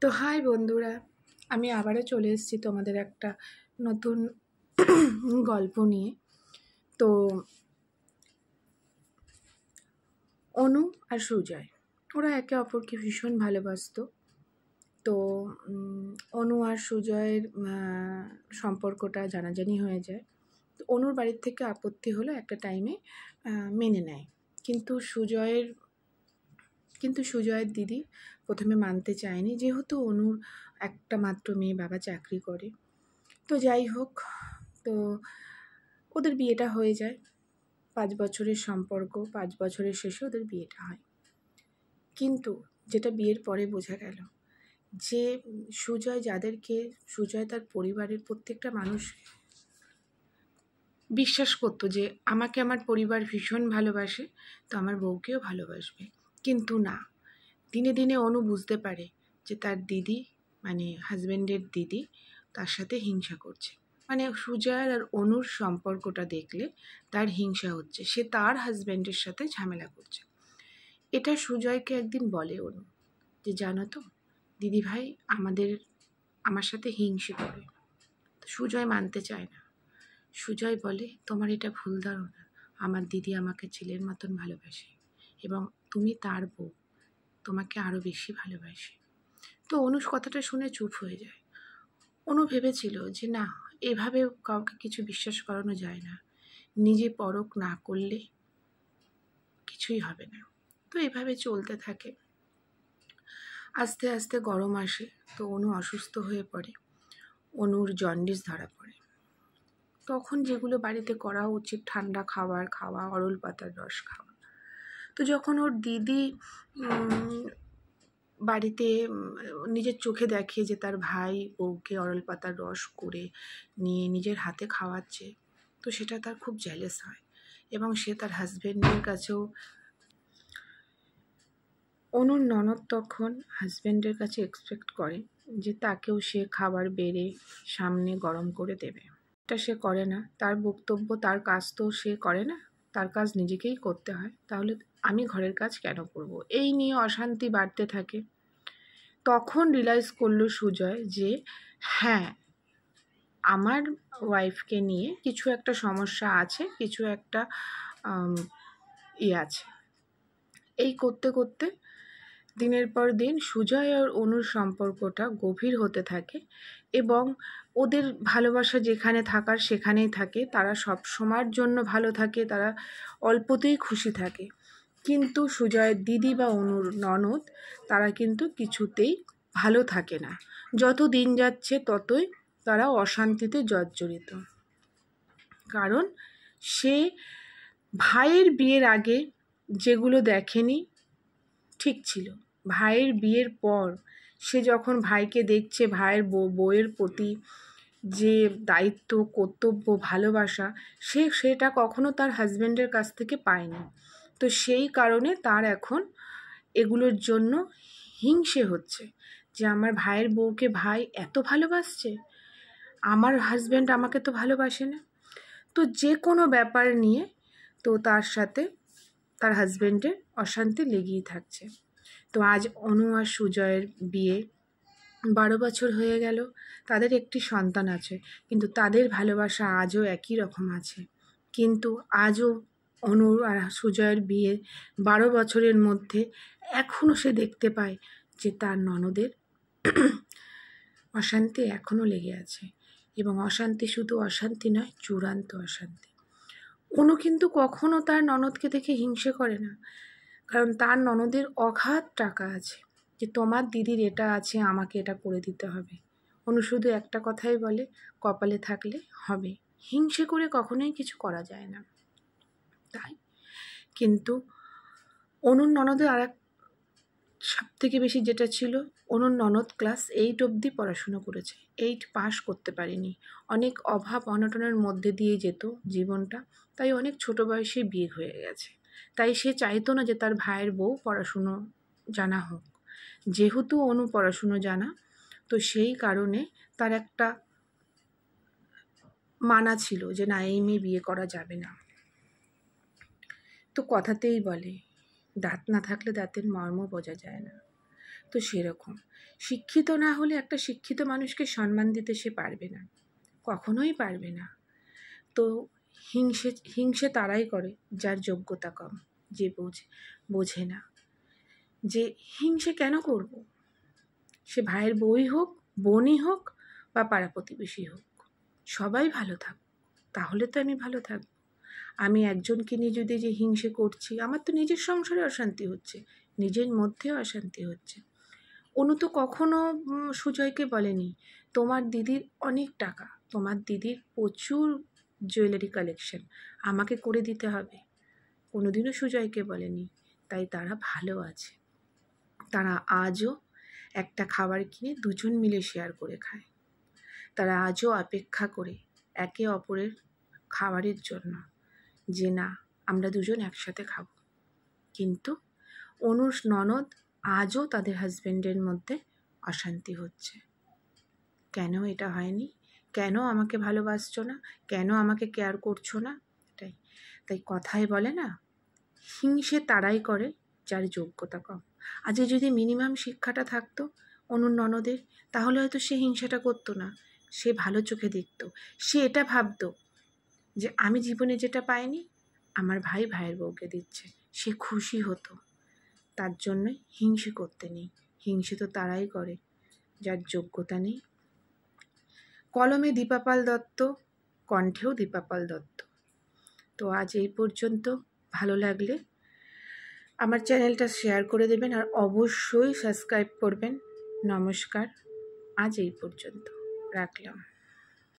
তো হাই বন্ধুরা, আমি আবারও চলে এসেছি তোমাদের একটা নতুন গল্প নিয়ে। তো অনু আর সুজয় ওরা একে অপরকে ভীষণ ভালোবাসতো। তো অনু আর সুজয়ের সম্পর্কটা জানাজানি হয়ে যায়। তো অনুর বাড়ির থেকে আপত্তি হলো, একটা টাইমে মেনে নেয়, কিন্তু সুজয়ের দিদি প্রথমে মানতে চায়নি, যেহেতু অনুর একটা মাত্র মেয়ে, বাবা চাকরি করে। তো যাই হোক, তো ওদের বিয়েটা হয়ে যায়। 5 বছরের সম্পর্ক, 5 বছরের শেষে ওদের বিয়েটা হয়। কিন্তু যেটা বিয়ের পরে বোঝা গেল যে সুজয় তার পরিবারের প্রত্যেকটা মানুষ বিশ্বাস করতো যে আমাকে আমার পরিবার ভীষণ ভালোবাসে, তো আমার বউকেও ভালোবাসবে। কিন্তু না, দিনে দিনে অনু বুঝতে পারে যে তার দিদি, মানে হাজব্যান্ডের দিদি, তার সাথে হিংসা করছে। মানে সুজয় আর অনুর সম্পর্কটা দেখলে তার হিংসা হচ্ছে, সে তার হাজব্যান্ডের সাথে ঝামেলা করছে। এটা সুজয়কে একদিন বলে অনু, যে জানো তো দিদিভাই আমার সাথে হিংসে করে। সুজয় মানতে চায় না। সুজয় বলে, তোমার এটা ভুল ধারণা, আমার দিদি আমাকে ছেলের মতন ভালোবাসে এবং তুমি তার বউ, তোমাকে আরও বেশি ভালোবাসে। তো অনু কথাটা শুনে চুপ হয়ে যায়। অনু ভেবেছিল যে না, এভাবে কাউকে কিছু বিশ্বাস করানো যায় না, নিজে পরখ না করলে কিছুই হবে না। তো এভাবে চলতে থাকে। আস্তে আস্তে গরম আসে, তো অনু অসুস্থ হয়ে পড়ে। অনুর জন্ডিস ধরা পড়ে। তখন যেগুলো বাড়িতে করা উচিত, ঠান্ডা খাবার খাওয়া, অরল পাতার রস খাওয়া। তো যখন ওর দিদি বাড়িতে নিজের চোখে দেখে যে তার ভাই বউকে অরল পাতার রস করে নিয়ে নিজের হাতে খাওয়াচ্ছে, তো সেটা তার খুব জেলাস হয় এবং সে তার হাজব্যান্ডের কাছেও, অনুর ননদ তখন হাজব্যান্ডের কাছে এক্সপেক্ট করে যে তাকেও সে খাবার বেড়ে সামনে গরম করে দেবে। এটা সে করে না। তার বক্তব্য, তার কাজ তো সে করে না, তার কাজ নিজেকেই করতে হয়, তাহলে আমি ঘরের কাজ কেন করব? এই নিয়ে অশান্তি বাড়তে থাকে। তখন রিয়েলাইজ করলো সুজয় যে হ্যাঁ, আমার ওয়াইফকে নিয়ে কিছু একটা সমস্যা আছে, কিছু একটা আছে। এই করতে করতে দিনের পর দিন সুজয় আর অনুর সম্পর্কটা গভীর হতে থাকে এবং ওদের ভালোবাসা যেখানে থাকার সেখানেই থাকে। তারা সব সময়ের জন্য ভালো থাকে, তারা অল্পতেই খুশি থাকে। কিন্তু সুজয়ের দিদি বা অনুর ননদ, তারা কিন্তু কিছুতেই ভালো থাকে না। যত দিন যাচ্ছে ততই তারা অশান্তিতে জর্জরিত। কারণ সে ভাইয়ের বিয়ের আগে যেগুলো দেখেনি ঠিক ছিল, ভাইয়ের বিয়ের পর সে যখন ভাইকে দেখছে, ভাইয়ের বউয়ের প্রতি যে দায়িত্ব, কর্তব্য, ভালোবাসা, সেটা কখনো তার হাজব্যান্ডের কাছ থেকে পায়নি। তো সেই কারণে তার এখন এগুলোর জন্য হিংসে হচ্ছে যে আমার ভাইয়ের বউকে ভাই এত ভালোবাসছে, আমার হাজব্যান্ড আমাকে তো ভালোবাসে না। তো যে কোনো ব্যাপার নিয়ে তো তার সাথে তার হাজব্যান্ডের অশান্তি লেগেই থাকছে। তো আজ অনু আর সুজয়ের বিয়ে 12 বছর হয়ে গেল। তাদের একটি সন্তান আছে, কিন্তু তাদের ভালোবাসা আজও একই রকম আছে। কিন্তু আজও অনু আর সুজয়ের বিয়ে 12 বছরের মধ্যে এখনও সে দেখতে পায় যে তার ননদের অশান্তি এখনও লেগে আছে, এবং অশান্তি শুধু অশান্তি নয়, চূড়ান্ত অশান্তি। অনু কিন্তু কখনো তার ননদকে দেখে হিংসে করে না, কারণ তার ননদের অগাধ টাকা আছে, যে তোমার দিদির এটা আছে, আমাকে এটা করে দিতে হবে। অনু শুধু একটা কথাই বলে, কপালে থাকলে হবে, হিংসে করে কখনোই কিছু করা যায় না। তাই কিন্তু অনুর ননদের আর এক সব থেকে বেশি যেটা ছিল, অনুর ননদ ক্লাস 8 অবধি পড়াশুনো করেছে, 8 পাস করতে পারেনি। অনেক অভাব অনটনের মধ্যে দিয়ে যেত জীবনটা, তাই অনেক ছোট বয়সে বিয়ে হয়ে গেছে। তাই সে চাইতো না যে তার ভাইয়ের বউ পড়াশুনো জানা হোক। যেহেতু অনু পড়াশুনো জানা, তো সেই কারণে তার একটা মানা ছিল যে না, এই মেয়ে বিয়ে করা যাবে না। তো কথাতেই বলে, দাঁত না থাকলে দাঁতের মর্ম বোঝা যায় না। তো সেরকম শিক্ষিত না হলে একটা শিক্ষিত মানুষকে সম্মান দিতে সে পারবে না, কখনোই পারবে না। তো হিংসে তারাই করে যার যোগ্যতা কম, যে বোঝে না যে হিংসে কেন করব। সে ভাইয়ের বউই হোক, বোনই হোক বা পাড়া প্রতিবেশী হোক, সবাই ভালো থাক, তাহলে তো আমি ভালো থাকব। আমি একজনকে নিয়ে যদি যে হিংসে করছি, আমার তো নিজের সংসারে অশান্তি হচ্ছে, নিজের মধ্যেও অশান্তি হচ্ছে। অনু তো কখনো সুজয়কে বলেনি তোমার দিদির অনেক টাকা, তোমার দিদির প্রচুর জুয়েলারি কালেকশন, আমাকে করে দিতে হবে, কোনোদিনও সুজয়কে বলেনি। তাই তারা ভালো আছে। তারা আজও একটা খাবার কিনে দুজন মিলে শেয়ার করে খায়। তারা আজও অপেক্ষা করে একে অপরের খাবারের জন্য, যে না আমরা দুজন একসাথে খাব। কিন্তু অনুর ননদ আজও তাদের হাজব্যান্ডের মধ্যে অশান্তি হচ্ছে। কেন এটা হয়নি? কেন আমাকে ভালোবাসছো না? কেন আমাকে কেয়ার করছো না? তাই কথায় বলে না, হিংসে তারাই করে যার যোগ্যতা কম। আজকে যদি মিনিমাম শিক্ষাটা থাকতো অনুর ননদের, তাহলে হয়তো সে হিংসাটা করতো না, সে ভালো চোখে দেখতো। সে এটা ভাবতো যে আমি জীবনে যেটা পাইনি আমার ভাই ভাইয়ের বউকে দিচ্ছে, সে খুশি হতো। তার জন্যই হিংসে করতে নেই। হিংসে তো তারাই করে যার যোগ্যতা নেই। কলমে দীপাপাল দত্ত, কণ্ঠেও দীপাপাল দত্ত। তো আজ এই পর্যন্ত। ভালো লাগলে আমার চ্যানেলটা শেয়ার করে দেবেন আর অবশ্যই সাবস্ক্রাইব করবেন। নমস্কার, আজ এই পর্যন্ত, রাখলাম।